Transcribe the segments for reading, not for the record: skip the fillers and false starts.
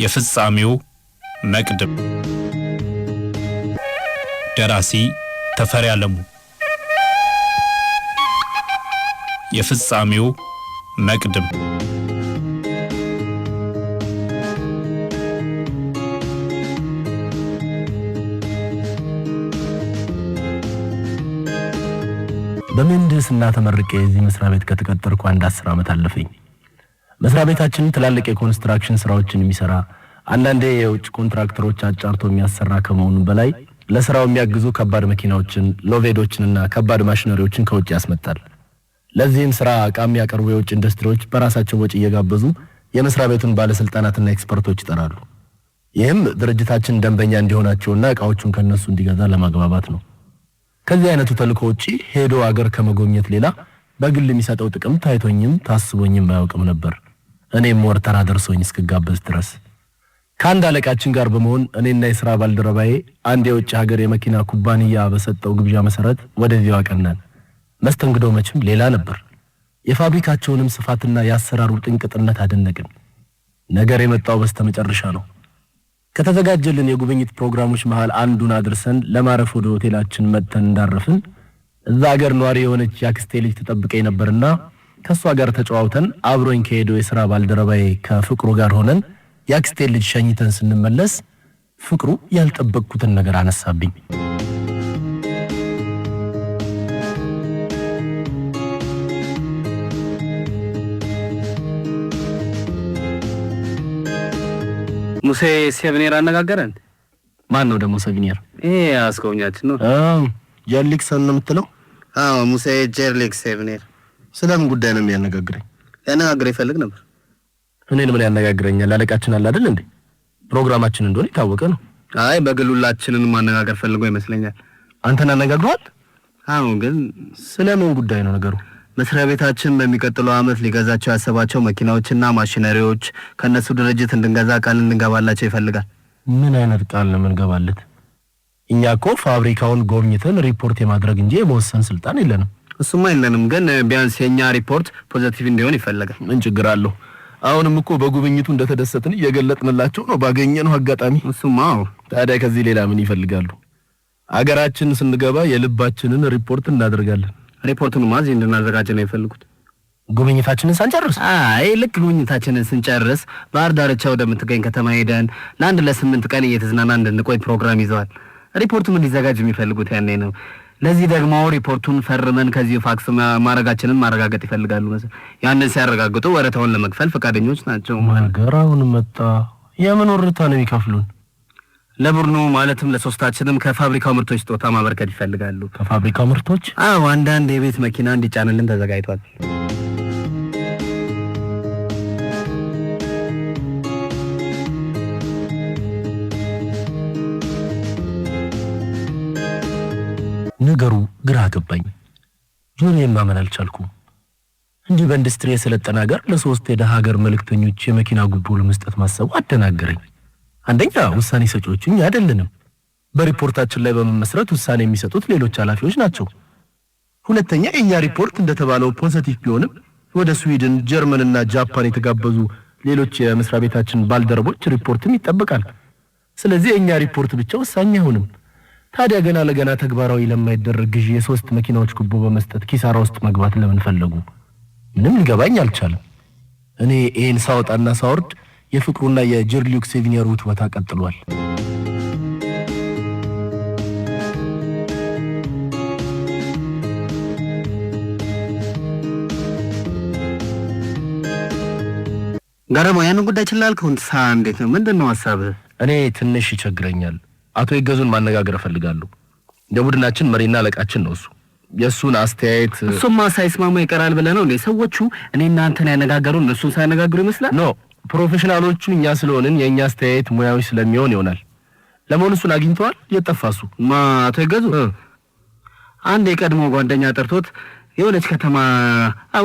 የፍጻሜው መቅድም ደራሲ ተፈሪ አለሙ የፍጻሜው መቅድም በመንደስና ተመርቄ እዚህ መስሪያ ቤት ከተቀጠርኩ አንድ 10 ዓመት አለፈኝ። መስሪያ ቤታችን ትላልቅ የኮንስትራክሽን ስራዎችን የሚሰራ አንዳንዴ የውጭ ኮንትራክተሮች አጫርቶ የሚያሰራ ከመሆኑ በላይ ለስራው የሚያግዙ ከባድ መኪናዎችን፣ ሎቬዶችንና ከባድ ማሽነሪዎችን ከውጭ ያስመጣል። ለዚህም ስራ ዕቃ የሚያቀርቡ የውጭ ኢንዱስትሪዎች በራሳቸው ወጪ እየጋበዙ የመስሪያ ቤቱን ባለስልጣናትና ኤክስፐርቶች ይጠራሉ። ይህም ድርጅታችን ደንበኛ እንዲሆናቸውና ዕቃዎቹን ከነሱ እንዲገዛ ለማግባባት ነው። ከዚህ አይነቱ ተልእኮ ውጪ ሄዶ አገር ከመጎብኘት ሌላ በግል የሚሰጠው ጥቅም ታይቶኝም ታስቦኝም አያውቅም ነበር። እኔም ወር ተራ ደርሶኝ እስክጋበዝ ድረስ ከአንድ አለቃችን ጋር በመሆን እኔና የሥራ ባልደረባዬ አንድ የውጭ ሀገር የመኪና ኩባንያ በሰጠው ግብዣ መሰረት ወደዚያው አቀናን። መስተንግዶ መቼም ሌላ ነበር። የፋብሪካቸውንም ስፋትና የአሰራሩ ጥንቅጥነት አደነቅን። ነገር የመጣው በስተመጨረሻ ነው። ከተዘጋጀልን የጉብኝት ፕሮግራሞች መሃል አንዱን አድርሰን ለማረፍ ወደ ሆቴላችን መጥተን እንዳረፍን እዛ ሀገር ኗሪ የሆነች ያክስቴ ልጅ ተጠብቀኝ ነበርና ከሷ ጋር ተጨዋውተን አብሮኝ ከሄደው የሥራ ባልደረባዬ ከፍቅሩ ጋር ሆነን ያክስቴ ልጅ ሸኝተን ስንመለስ ፍቅሩ ያልጠበቅኩትን ነገር አነሳብኝ። ሙሴ ሴቭኔር አነጋገረን። ማን ነው ደግሞ ሴቭኔር? አስጎብኛችን ነው። ጀርሊክሰን ነው የምትለው? ሙሴ ጀርሊክስ ሴቭኔር። ስለምን ጉዳይ ነው የሚያነጋግረኝ? ያነጋግረኝ ይፈልግ ነበር። እኔን ምን ያነጋግረኛል? አለቃችን አለ አይደል እንዴ? ፕሮግራማችን እንደሆነ የታወቀ ነው። አይ በግሉላችንን ማነጋገር ፈልጎ ይመስለኛል። አንተን አነጋግሯል? ግን ስለምን ጉዳይ ነው ነገሩ? መስሪያ ቤታችን በሚቀጥለው ዓመት ሊገዛቸው ያሰባቸው መኪናዎችና ማሽነሪዎች ከነሱ ድርጅት እንድንገዛ ቃል እንገባላቸው ይፈልጋል። ምን አይነት ቃል ነው እንገባለት? እኛ እኮ ፋብሪካውን ጎብኝተን ሪፖርት የማድረግ እንጂ የመወሰን ስልጣን የለንም። እሱማ የለንም፣ ግን ቢያንስ የኛ ሪፖርት ፖዚቲቭ እንዲሆን ይፈልጋል። ምን ችግር አለው? አሁንም እኮ በጉብኝቱ እንደተደሰትን እየገለጥንላቸው ነው ባገኘነው አጋጣሚ። እሱማ ታዲያ ከዚህ ሌላ ምን ይፈልጋሉ? አገራችን ስንገባ የልባችንን ሪፖርት እናደርጋለን። ሪፖርቱን ማዚ እንድናዘጋጅ ነው የፈልጉት። ጉብኝታችንን ሳንጨርስ? ልክ ጉብኝታችንን ስንጨርስ ባህር ዳርቻ ወደምትገኝ ከተማ ሄደን ለአንድ ለ8 ቀን እየተዝናና እንድንቆይ ፕሮግራም ይዘዋል። ሪፖርቱም እንዲዘጋጅ የሚፈልጉት ያኔ ነው። ለዚህ ደግሞ ሪፖርቱን ፈርመን ከዚህ ፋክስ ማረጋችንን ማረጋገጥ ይፈልጋሉ። ያንን ሲያረጋግጡ ወረታውን ለመክፈል ፈቃደኞች ናቸው። ነገራውን መጣ። የምን ወረታ ነው የሚከፍሉን? ለቡድኑ ማለትም ለሶስታችንም ከፋብሪካው ምርቶች ስጦታ ማበርከት ይፈልጋሉ። ከፋብሪካው ምርቶች? አንዳንድ የቤት መኪና እንዲጫንልን ተዘጋጅቷል። ነገሩ ግራ ገባኝ። ጆሮዬን ማመን አልቻልኩም። እንዲህ በኢንዱስትሪ የሰለጠነ ሀገር ለሶስት የደሃ ሀገር መልእክተኞች የመኪና ጉቦ ለመስጠት ማሰቡ አደናገረኝ። አንደኛ ውሳኔ ሰጪዎቹ እኛ አይደለንም። በሪፖርታችን ላይ በመመስረት ውሳኔ የሚሰጡት ሌሎች ኃላፊዎች ናቸው። ሁለተኛ የኛ ሪፖርት እንደተባለው ፖዚቲቭ ቢሆንም ወደ ስዊድን፣ ጀርመንና ጃፓን የተጋበዙ ሌሎች የመስሪያ ቤታችን ባልደረቦች ሪፖርትም ይጠበቃል። ስለዚህ የኛ ሪፖርት ብቻ ወሳኝ አይሆንም። ታዲያ ገና ለገና ተግባራዊ ለማይደረግ ግዢ የሶስት መኪናዎች ጉቦ በመስጠት ኪሳራ ውስጥ መግባት ለምን ፈለጉ? ምንም ሊገባኝ አልቻለም። እኔ ይሄን ሳወጣና ሳወርድ የፍቅሩና የጀርሊክስ ሴቭኔር ውትወታ ቀጥሏል። ጋራማ ያንን ጉዳይ ችላልከው እንዴት ነው? ምንድነው ሐሳብህ? እኔ ትንሽ ይቸግረኛል። አቶ ይገዙን ማነጋገር እፈልጋለሁ። የቡድናችን መሪና አለቃችን ነው እሱ። የሱን አስተያየት እሱማ ሳይስማማ ይቀራል ብለህ ነው እንዴ? ሰዎቹ እኔና አንተን ያነጋገሩን እሱን ሳይነጋገሩ ይመስላል? ኖ ፕሮፌሽናሎቹ እኛ ስለሆንን የኛ አስተያየት ሙያዊ ስለሚሆን ይሆናል። ለመሆኑ እሱን አግኝተዋል? የጠፋሱ አቶ ይገዙ አንድ የቀድሞ ጓደኛ ጠርቶት የሆነች ከተማ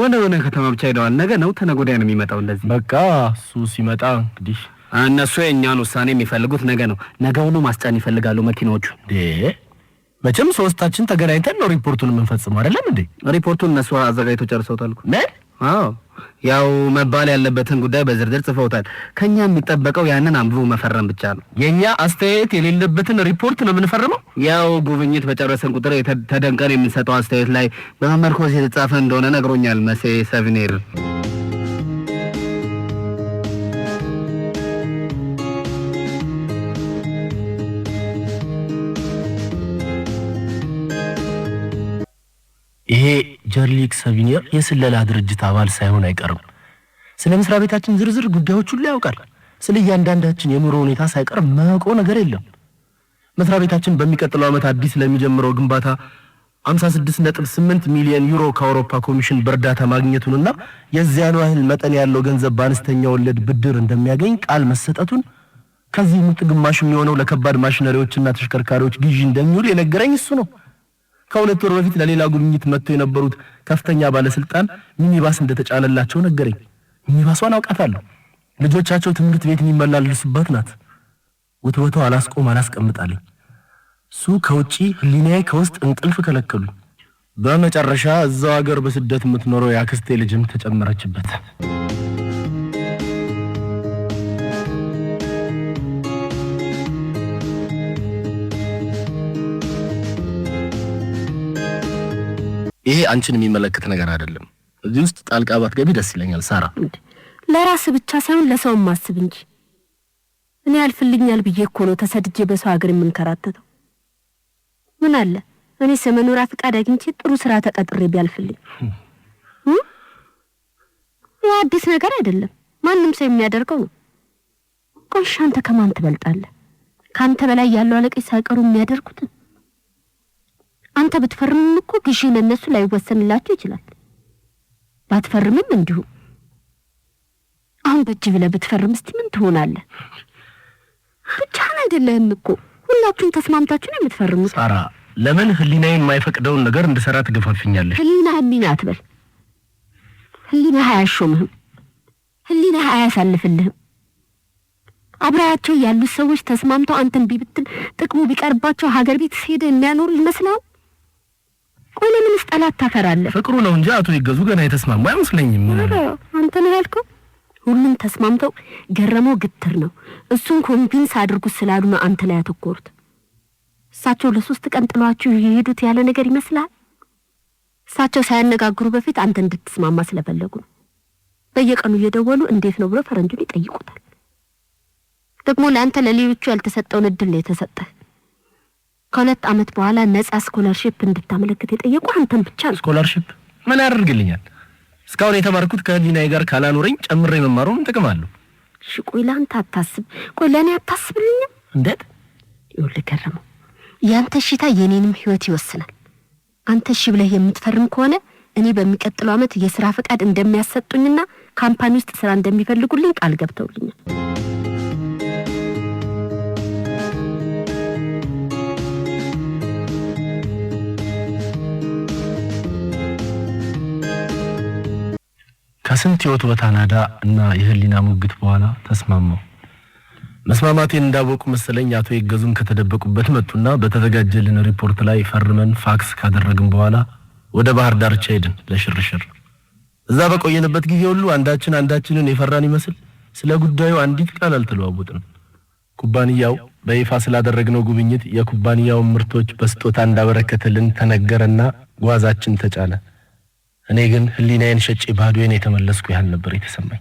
ወደ ከተማ ብቻ ሄደዋል። ነገ ነው ተነገ ወዲያ ነው የሚመጣው። እንደዚህ በቃ እሱ ሲመጣ እንግዲህ እነሱ የኛን ውሳኔ የሚፈልጉት ነገ ነው። ነገውኑ ማስጫን ይፈልጋሉ መኪናዎቹ። መቼም ሶስታችን ተገናኝተን ነው ሪፖርቱን የምንፈጽመው አይደለም እንዴ? ሪፖርቱን እነሱ አዘጋጅተው ጨርሰውታል እኮ። አዎ ያው መባል ያለበትን ጉዳይ በዝርዝር ጽፈውታል። ከኛ የሚጠበቀው ያንን አንብቦ መፈረም ብቻ ነው። የኛ አስተያየት የሌለበትን ሪፖርት ነው የምንፈርመው። ያው ጉብኝት በጨረሰን ቁጥር ተደንቀን የምንሰጠው አስተያየት ላይ በመመርኮዝ የተጻፈ እንደሆነ ነግሮኛል መሴ ሰቪኔር። ይሄ ጀርሊክ ሰቪኒር የስለላ ድርጅት አባል ሳይሆን አይቀርም። ስለ መስሪያ ቤታችን ዝርዝር ጉዳዮች ሁሉ ያውቃል። ስለ እያንዳንዳችን የኑሮ ሁኔታ ሳይቀር ማያውቀው ነገር የለም። መስሪያ ቤታችን በሚቀጥለው ዓመት አዲስ ለሚጀምረው ግንባታ 56.8 ሚሊዮን ዩሮ ከአውሮፓ ኮሚሽን በእርዳታ ማግኘቱንና የዚያኑ ያህል መጠን ያለው ገንዘብ በአነስተኛ ወለድ ብድር እንደሚያገኝ ቃል መሰጠቱን፣ ከዚህ ውስጥ ግማሽ የሚሆነው ለከባድ ማሽነሪዎችና ተሽከርካሪዎች ግዢ እንደሚውል የነገረኝ እሱ ነው። ከሁለት ወር በፊት ለሌላ ጉብኝት መጥተው የነበሩት ከፍተኛ ባለስልጣን ሚኒባስ እንደተጫነላቸው ነገረኝ። ሚኒባሷን አውቃታለሁ። ልጆቻቸው ትምህርት ቤት የሚመላለሱባት ናት። ወትወታው አላስቀምጣለኝ። እሱ ከውጪ ህሊናዬ ከውስጥ እንቅልፍ ከለከሉኝ። በመጨረሻ እዛው ሀገር በስደት የምትኖረው ያክስቴ ልጅም ተጨመረችበት። ይሄ አንቺን የሚመለከት ነገር አይደለም። እዚህ ውስጥ ጣልቃ ባትገቢ ደስ ይለኛል ሳራ። ለራስ ብቻ ሳይሆን ለሰውም ማስብ እንጂ። እኔ አልፍልኛል ብዬ እኮ ነው ተሰድጄ በሰው ሀገር የምንከራተተው። ምን አለ እኔ ሰመኖራ ፍቃድ አግኝቼ ጥሩ ስራ ተቀጥሬ ቢያልፍልኝ። ያ አዲስ ነገር አይደለም፣ ማንም ሰው የሚያደርገው ነው። ቆይ አንተ ከማን ትበልጣለህ? ካንተ በላይ ያለው አለቆች ሳይቀሩ የሚያደርጉት። አንተ ብትፈርምም እኮ ግዢ ለነሱ ላይወሰንላቸው ይችላል። ባትፈርምም እንዲሁ። አሁን በእጅ ብለህ ብትፈርም እስቲ ምን ትሆናለህ? ብቻህን አይደለህም እኮ ሁላችሁም ተስማምታችሁ ነው የምትፈርሙት። ሳራ ለምን ህሊናዬ የማይፈቅደውን ነገር እንድሰራ ትገፋፍኛለሽ? ህሊና አትበል። ህሊና አያሾምህም። ህሊና አያሳልፍልህም። አብራያቸው ያሉት ሰዎች ተስማምተው አንተን ቢብትል ጥቅሙ ቢቀርባቸው ሀገር ቤት ሄደ የሚያኖር ይመስላል። ቆይ ለምንስ ጠላት ታፈራለህ? ፍቅሩ ነው እንጂ አቶ ይገዙ ገና የተስማሙ አይመስለኝም። አንተ ነው ያልከው። ሁሉም ተስማምተው ገረመው ግትር ነው እሱን ኮንቪንስ አድርጉ ስላሉ ነው አንተ ላይ ያተኮሩት። እሳቸው ለሶስት ቀን ጥሏችሁ ይሄዱት ያለ ነገር ይመስላል። እሳቸው ሳያነጋግሩ በፊት አንተ እንድትስማማ ስለፈለጉ ነው። በየቀኑ እየደወሉ እንዴት ነው ብሎ ፈረንጁን ይጠይቁታል። ደግሞ ለአንተ ለሌሎቹ ያልተሰጠውን እድል ነው የተሰጠህ። ከሁለት ዓመት በኋላ ነፃ ስኮላርሺፕ እንድታመለክት የጠየቁ አንተን ብቻ ነው። ስኮላርሺፕ ምን ያደርግልኛል? እስካሁን የተማርኩት ከህሊናዬ ጋር ካላኖረኝ ጨምሬ መማሩ ምን ጥቅም አለው? እሺ ቆይ ለአንተ አታስብ። ቆይ ለእኔ አታስብልኝም? እንዴት? ይኸውልህ ገረመው፣ ያንተ እሺታ የኔንም ህይወት ይወስናል። አንተ እሺ ብለህ የምትፈርም ከሆነ እኔ በሚቀጥለው ዓመት የሥራ ፈቃድ እንደሚያሰጡኝና ካምፓኒ ውስጥ ስራ እንደሚፈልጉልኝ ቃል ገብተውልኛል። ከስንት ህይወት ወታናዳ እና የህሊና ሙግት በኋላ ተስማማው። መስማማቴን እንዳወቁ መሰለኝ አቶ ይገዙም ከተደበቁበት መጡና በተዘጋጀልን ሪፖርት ላይ ፈርመን ፋክስ ካደረግን በኋላ ወደ ባህር ዳርቻ ሄድን ለሽርሽር። እዛ በቆየንበት ጊዜ ሁሉ አንዳችንን የፈራን ይመስል ስለ ጉዳዩ አንዲት ቃል አልተለዋወጥንም። ኩባንያው በይፋ ስላደረግነው ጉብኝት የኩባንያው ምርቶች በስጦታ እንዳበረከተልን ተነገረና ጓዛችን ተጫነ። እኔ ግን ህሊናዬን ሸጬ ባዶዬን የተመለስኩ ያህል ነበር የተሰማኝ።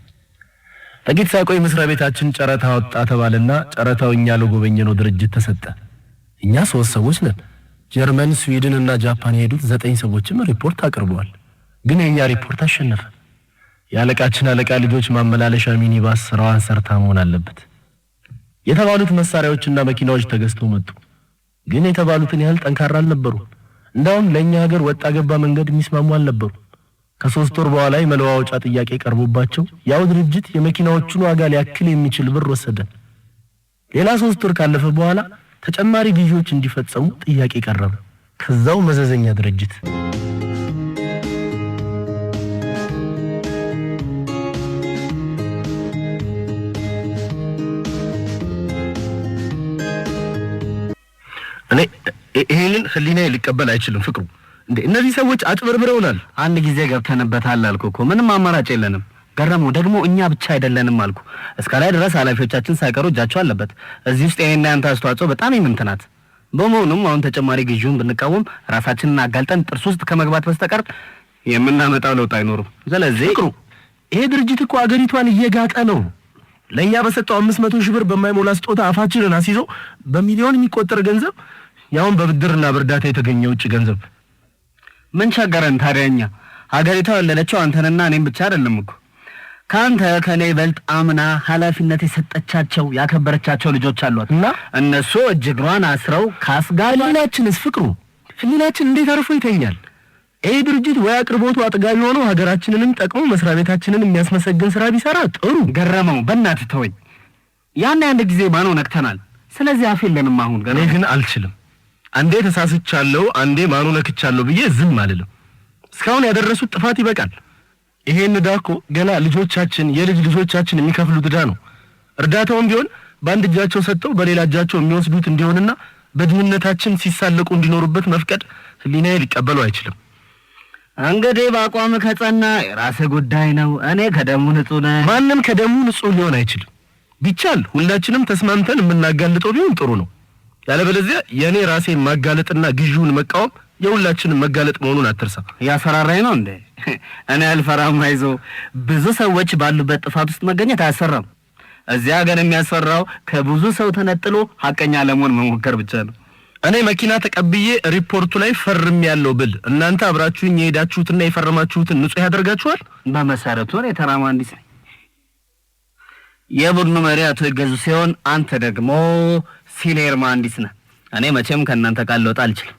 ጥቂት ሳይቆይ መስሪያ ቤታችን ጨረታ ወጣ ተባለና ጨረታው እኛ ለጎበኘነው ድርጅት ተሰጠ። እኛ 3 ሰዎች ነን። ጀርመን፣ ስዊድን እና ጃፓን የሄዱት 9 ሰዎችም ሪፖርት አቅርበዋል። ግን የኛ ሪፖርት አሸነፈ። ያለቃችን አለቃ ልጆች ማመላለሻ ሚኒባስ ስራዋን ሰርታ መሆን አለበት። የተባሉት መሳሪያዎችና መኪናዎች ተገዝተው መጡ። ግን የተባሉትን ያህል ጠንካራ አልነበሩ። እንዳውም ለኛ ሀገር ወጣ ገባ መንገድ የሚስማሙ አልነበሩ። ከ3 ወር በኋላ የመለዋወጫ ጥያቄ ቀርቦባቸው ያው ድርጅት የመኪናዎቹን ዋጋ ሊያክል የሚችል ብር ወሰደ። ሌላ 3 ወር ካለፈ በኋላ ተጨማሪ ግዢዎች እንዲፈጸሙ ጥያቄ ቀረበ። ከዛው መዘዘኛ ድርጅት እኔ ይሄንን ህሊናዬ ሊቀበል አይችልም። ፍቅሩ እነዚህ ሰዎች አጭበርብረውናል። አንድ ጊዜ ገብተንበታል አልኩ እኮ ምንም አማራጭ የለንም። ገረመው ደግሞ እኛ ብቻ አይደለንም አልኩ። እስከላይ ድረስ ኃላፊዎቻችን ሳይቀሩ እጃቸው አለበት። እዚህ ውስጥ የኔና ያንተ አስተዋጽኦ በጣም የምንት ናት። በመሆኑም አሁን ተጨማሪ ግዢውን ብንቃወም ራሳችንን አጋልጠን ጥርስ ውስጥ ከመግባት በስተቀር የምናመጣው ለውጥ አይኖርም። ስለዚህ ፍቅሩ ይሄ ድርጅት እኮ አገሪቷን እየጋጠ ነው። ለኛ በሰጠው 500 ሺህ ብር በማይሞላ ስጦታ አፋችንን አስይዞ በሚሊዮን የሚቆጠር ገንዘብ ያውን በብድርና በእርዳታ የተገኘ ውጭ ገንዘብ ምን ቸገረን ታዲያ? እኛ ሀገሪቷ የወለደችው አንተንና እኔም ብቻ አይደለም እኮ ካንተ ከኔ ይበልጥ አምና ኃላፊነት የሰጠቻቸው ያከበረቻቸው ልጆች አሏት እና እነሱ እጅግሯን አስረው ካስጋሉ። ህሊናችንስ ፍቅሩ ህሊናችን እንዴት አርፎ ይተኛል? ይሄ ድርጅት ወይ አቅርቦቱ አጥጋቢ ሆኖ ሀገራችንንም ጠቅሞ መስሪያ ቤታችንን የሚያስመሰግን ስራ ቢሰራ ጥሩ። ገረመው በእናትህ ተወኝ። ያን አንድ ጊዜ ማነው ነክተናል። ስለዚህ አፍ የለንም አሁን። እኔ ግን አልችልም። አንዴ ተሳስቻለሁ፣ አንዴ ማኑ ነክቻለሁ ብዬ ዝም አልልም። እስካሁን ያደረሱት ጥፋት ይበቃል። ይሄን ዕዳ እኮ ገና ልጆቻችን የልጅ ልጆቻችን የሚከፍሉት ዕዳ ነው። እርዳታውም ቢሆን በአንድ እጃቸው ሰጥተው በሌላ እጃቸው የሚወስዱት እንዲሆንና በድህነታችን ሲሳለቁ እንዲኖሩበት መፍቀድ ህሊናዬ ሊቀበለው አይችልም። እንግዲህ በአቋም ከጸና የራስህ ጉዳይ ነው። እኔ ከደሙ ንጹህ ነኝ። ማንም ከደሙ ንጹህ ሊሆን አይችልም። ቢቻል ሁላችንም ተስማምተን የምናጋልጠው ቢሆን ጥሩ ነው። ያለበለዚያ የኔ ራሴን ማጋለጥና ግዢውን መቃወም የሁላችንም መጋለጥ መሆኑን አትርሳ። ያሰራራኝ ነው እንዴ? እኔ አልፈራም። አይዞ ብዙ ሰዎች ባሉበት ጥፋት ውስጥ መገኘት አያሰራም። እዚያ ሀገር የሚያስፈራው ከብዙ ሰው ተነጥሎ ሐቀኛ ለመሆን መሞከር ብቻ ነው። እኔ መኪና ተቀብዬ ሪፖርቱ ላይ ፈርም ያለው ብል እናንተ አብራችሁኝ የሄዳችሁትና የፈረማችሁትን ንጹህ ያደርጋችኋል? በመሰረቱ እኔ ተራ መሐንዲስ ነኝ። የቡድኑ መሪ አቶ ይገዙ ሲሆን አንተ ደግሞ ሲኒየር መሐንዲስ ነህ። እኔ መቼም ከእናንተ ቃል ልወጣ አልችልም።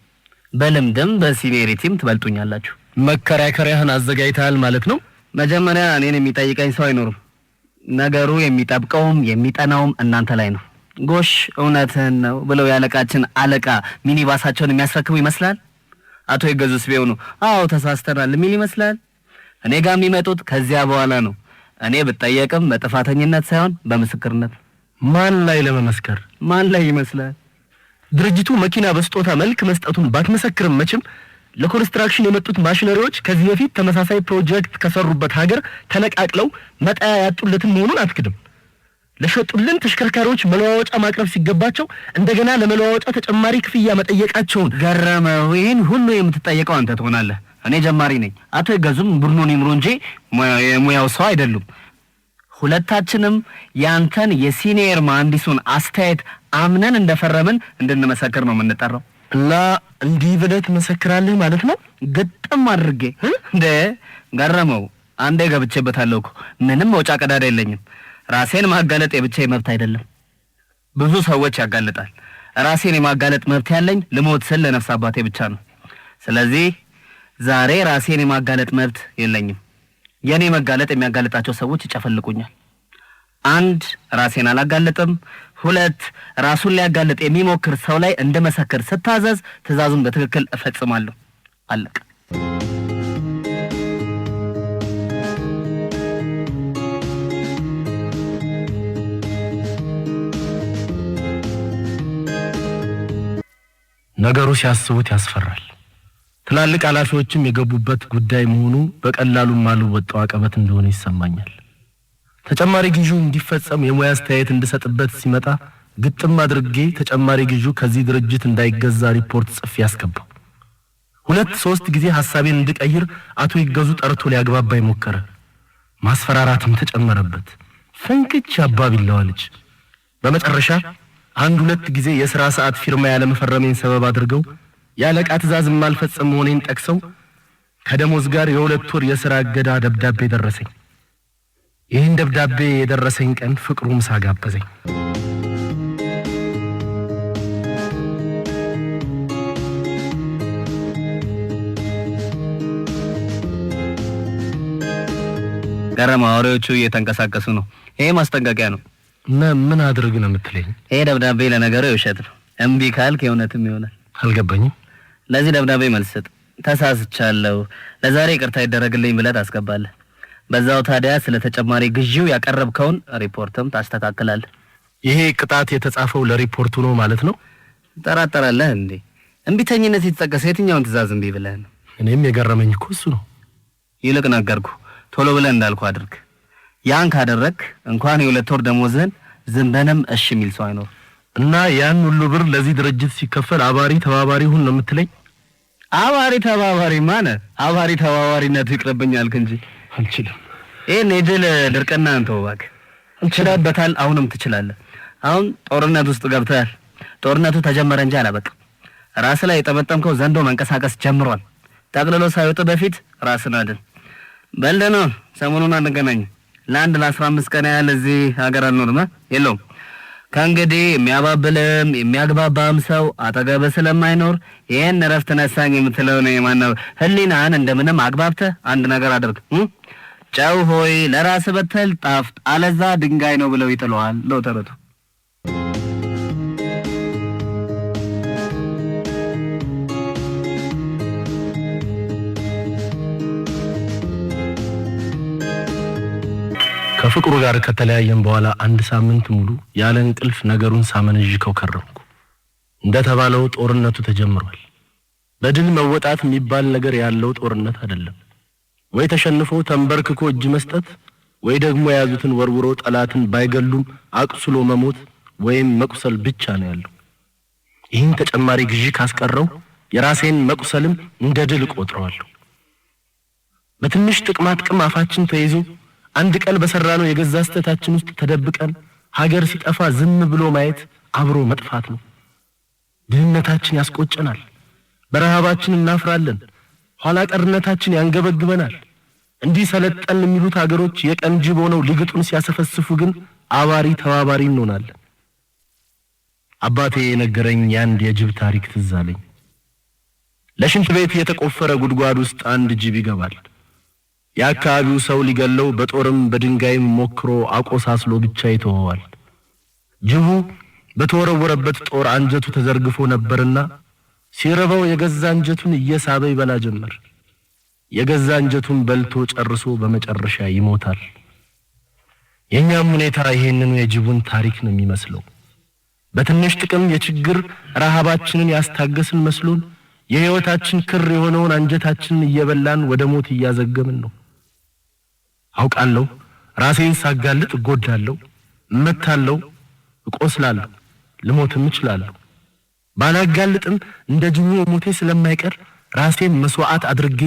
በልምድም በሲኒየሪቲም ትበልጡኛላችሁ። መከራከሪያህን አዘጋጅተሃል ማለት ነው? መጀመሪያ እኔን የሚጠይቀኝ ሰው አይኖርም። ነገሩ የሚጠብቀውም የሚጠናውም እናንተ ላይ ነው። ጎሽ እውነትህን ነው ብለው ያለቃችን አለቃ ሚኒባሳቸውን የሚያስረክቡ ይመስላል? አቶ ይገዙስ ቢሆኑ አዎ ተሳስተናል የሚል ይመስላል? እኔ ጋር የሚመጡት ከዚያ በኋላ ነው። እኔ ብጠየቅም በጥፋተኝነት ሳይሆን በምስክርነት። ማን ላይ ለመመስከር? ማን ላይ ይመስላል? ድርጅቱ መኪና በስጦታ መልክ መስጠቱን ባትመሰክርም መቼም ለኮንስትራክሽን የመጡት ማሽነሪዎች ከዚህ በፊት ተመሳሳይ ፕሮጀክት ከሰሩበት ሀገር ተነቃቅለው መጣያ ያጡለትን መሆኑን አትክድም። ለሸጡልን ተሽከርካሪዎች መለዋወጫ ማቅረብ ሲገባቸው እንደገና ለመለዋወጫ ተጨማሪ ክፍያ መጠየቃቸውን። ገረመው፣ ይህን ሁሉ የምትጠየቀው አንተ ትሆናለህ። እኔ ጀማሪ ነኝ። አቶ ይገዙም ቡድኑን ይምሩ እንጂ የሙያው ሰው አይደሉም። ሁለታችንም ያንተን የሲኒየር መሐንዲሱን አስተያየት አምነን እንደፈረምን እንድንመሰክር ነው የምንጠራው። እና እንዲህ ብለህ ትመሰክራለህ ማለት ነው? ግጥም አድርጌ እንደ ገረመው አንዴ ገብቼበታለሁ እኮ ምንም መውጫ ቀዳዳ የለኝም። ራሴን ማጋለጥ የብቻዬ መብት አይደለም፣ ብዙ ሰዎች ያጋልጣል። ራሴን የማጋለጥ መብት ያለኝ ልሞት ስል ለነፍስ አባቴ ብቻ ነው። ስለዚህ ዛሬ ራሴን የማጋለጥ መብት የለኝም። የኔ መጋለጥ የሚያጋልጣቸው ሰዎች ይጨፈልቁኛል። አንድ ራሴን አላጋለጥም። ሁለት ራሱን ሊያጋልጥ የሚሞክር ሰው ላይ እንደመሰክር ስታዘዝ ትዕዛዙን በትክክል እፈጽማለሁ። አለቀ። ነገሩ ሲያስቡት ያስፈራል። ትላልቅ ኃላፊዎችም የገቡበት ጉዳይ መሆኑ በቀላሉ ማልወጣው አቀበት እንደሆነ ይሰማኛል። ተጨማሪ ግዢው እንዲፈጸም የሙያ አስተያየት እንድሰጥበት ሲመጣ ግጥም አድርጌ ተጨማሪ ግዢው ከዚህ ድርጅት እንዳይገዛ ሪፖርት ጽፌ ያስገባው። 2-3 ጊዜ ሐሳቤን እንድቀይር አቶ ይገዙ ጠርቶ ሊያግባባኝ ሞከረ። ማስፈራራትም ተጨመረበት። ፈንክች አባቢላዋ ልጅ። በመጨረሻ 1-2 ጊዜ የሥራ ሰዓት ፊርማ ያለ መፈረሜን ሰበብ አድርገው ያለቃ ትዕዛዝ ማልፈጸም መሆኔን ጠቅሰው ከደሞዝ ጋር የ2 ወር የሥራ እገዳ ደብዳቤ ደረሰኝ። ይህን ደብዳቤ የደረሰኝ ቀን ፍቅሩ ምሳ ጋበዘኝ። ገረማ አውሬዎቹ እየተንቀሳቀሱ ነው። ይሄ ማስጠንቀቂያ ነው። ምን አድርግ ነው የምትለኝ? ይሄ ደብዳቤ ለነገሩ የውሸት ነው። እምቢ ካልክ የእውነትም ይሆናል። አልገባኝም። ለዚህ ደብዳቤ መልስ ስጥ። ተሳስቻለሁ፣ ለዛሬ ይቅርታ ይደረግልኝ ብለህ ታስገባለህ። በዛው ታዲያ ስለ ተጨማሪ ግዢው ያቀረብከውን ሪፖርትም ታስተካክላለህ። ይሄ ቅጣት የተጻፈው ለሪፖርቱ ነው ማለት ነው? ትጠራጠራለህ እንዴ? እምቢተኝነት የተጠቀሰ የትኛውን ትዕዛዝ እምቢ ብለህ ነው? እኔም የገረመኝ እኮ እሱ ነው። ይልቅ ነገርኩ፣ ቶሎ ብለህ እንዳልኩ አድርግ። ያን ካደረክ እንኳን የ2 ወር ደሞዝህን ዝንበንም እሺ የሚል ሰው አይኖር። እና ያን ሁሉ ብር ለዚህ ድርጅት ሲከፈል አባሪ ተባባሪ ሁን ነው የምትለኝ? አባሪ ተባባሪ ማለት አባሪ ተባባሪነቱ ይቅርብኛል እንጂ አልችልም። ይሄን የድል ድርቅና አንተው እባክህ እንችላበታል። አሁንም ትችላለህ። አሁን ጦርነት ውስጥ ገብተሃል። ጦርነቱ ተጀመረ እንጂ አላበቃም። ራስ ላይ የጠመጠምከው ዘንዶ መንቀሳቀስ ጀምሯል። ጠቅልሎ ሳይወጥ በፊት ራስን አድን። በልደና ሰሞኑን አንገናኝ። ለአንድ ለ15 ቀን ያህል እዚህ ሀገር አልኖርም የለውም። ከእንግዲህ የሚያባብልም የሚያግባባም ሰው አጠገብህ ስለማይኖር ይሄን እረፍት ነሳኝ የምትለው ነው የማነው ህሊናን እንደምንም አግባብተህ አንድ ነገር አድርግ። ጨው ሆይ ለራስህ በተል ጣፍጥ፣ አለዛ ድንጋይ ነው ብለው ይጥለዋል ነው ተረቱ። ከፍቅሩ ጋር ከተለያየን በኋላ 1 ሳምንት ሙሉ ያለ እንቅልፍ ነገሩን ሳመነዥከው ከረምኩ። እንደተባለው ጦርነቱ ተጀምሯል። በድል መወጣት የሚባል ነገር ያለው ጦርነት አይደለም። ወይ ተሸንፎ ተንበርክኮ እጅ መስጠት፣ ወይ ደግሞ የያዙትን ወርውሮ ጠላትን ባይገሉም አቁስሎ መሞት ወይም መቁሰል ብቻ ነው ያለው። ይህን ተጨማሪ ግዢ ካስቀረው የራሴን መቁሰልም እንደ ድል ቆጥረዋለሁ። በትንሽ ጥቅማጥቅም አፋችን ተይዞ አንድ ቀን በሰራነው የገዛ ስተታችን ውስጥ ተደብቀን ሀገር ሲጠፋ ዝም ብሎ ማየት አብሮ መጥፋት ነው። ድህነታችን ያስቆጨናል። በረሃባችን እናፍራለን። ኋላ ቀርነታችን ያንገበግበናል። እንዲህ ሰለጠን የሚሉት ሀገሮች የቀን ጅብ ሆነው ሊግጡን ሲያሰፈስፉ ግን አባሪ ተባባሪ እንሆናለን። አባቴ የነገረኝ የአንድ የጅብ ታሪክ ትዝ አለኝ። ለሽንት ቤት የተቆፈረ ጉድጓድ ውስጥ አንድ ጅብ ይገባል። የአካባቢው ሰው ሊገለው በጦርም በድንጋይም ሞክሮ አቆሳስሎ ብቻ ይተወዋል። ጅቡ በተወረወረበት ጦር አንጀቱ ተዘርግፎ ነበርና ሲረባው የገዛ አንጀቱን እየሳበ ይበላ ጀመር። የገዛ አንጀቱን በልቶ ጨርሶ በመጨረሻ ይሞታል። የኛም ሁኔታ ይሄንኑ የጅቡን ታሪክ ነው የሚመስለው። በትንሽ ጥቅም የችግር ረሃባችንን ያስታገስን መስሎን የህይወታችን ክር የሆነውን አንጀታችንን እየበላን ወደ ሞት እያዘገምን ነው። አውቃለሁ ራሴን ሳጋልጥ እጎዳለሁ፣ እመታለሁ፣ እቆስላለሁ፣ ልሞትም እችላለሁ። ባላጋልጥም እንደ ጅቡ ሞቴ ስለማይቀር ራሴን መስዋዕት አድርጌ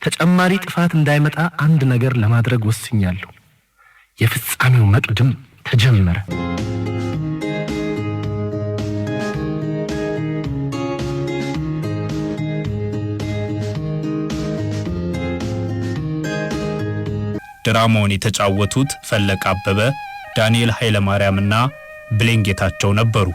ተጨማሪ ጥፋት እንዳይመጣ አንድ ነገር ለማድረግ ወስኛለሁ። የፍጻሜው መቅድም ተጀመረ። ድራማውን የተጫወቱት ፈለቀ አበበ፣ ዳንኤል ኃይለ ማርያምና ብሌን ጌታቸው ነበሩ።